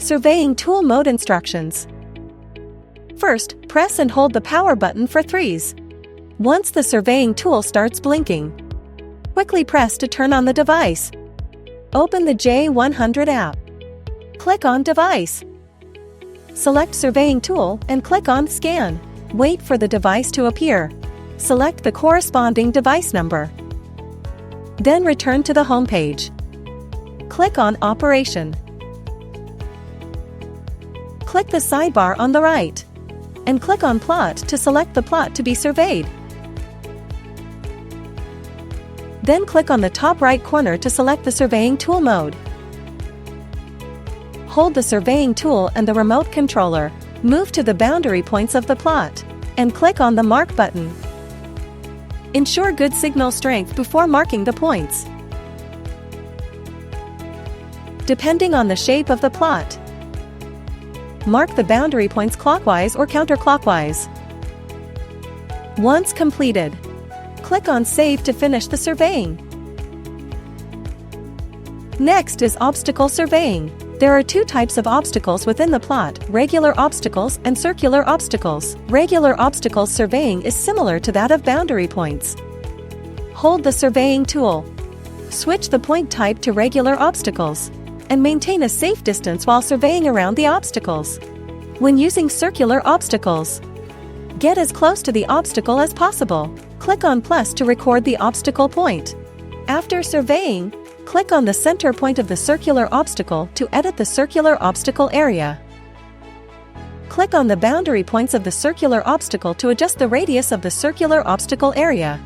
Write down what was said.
Surveying tool mode instructions. First, press and hold the power button for 3s. Once the surveying tool starts blinking, quickly press to turn on the device. Open the J100 app. Click on Device. Select Surveying Tool and click on Scan. Wait for the device to appear. Select the corresponding device number. Then return to the home page. Click on Operation. Click the sidebar on the right, and click on Plot to select the plot to be surveyed. Then click on the top right corner to select the surveying tool mode. Hold the surveying tool and the remote controller, move to the boundary points of the plot, and click on the Mark button. Ensure good signal strength before marking the points. Depending on the shape of the plot, mark the boundary points clockwise or counterclockwise. Once completed, click on Save to finish the surveying. Next is obstacle surveying. There are two types of obstacles within the plot: regular obstacles and circular obstacles. Regular obstacles surveying is similar to that of boundary points. Hold the surveying tool. Switch the point type to regular obstacles, and maintain a safe distance while surveying around the obstacles. When using circular obstacles, get as close to the obstacle as possible. Click on plus to record the obstacle point. After surveying, click on the center point of the circular obstacle to edit the circular obstacle area. Click on the boundary points of the circular obstacle to adjust the radius of the circular obstacle area.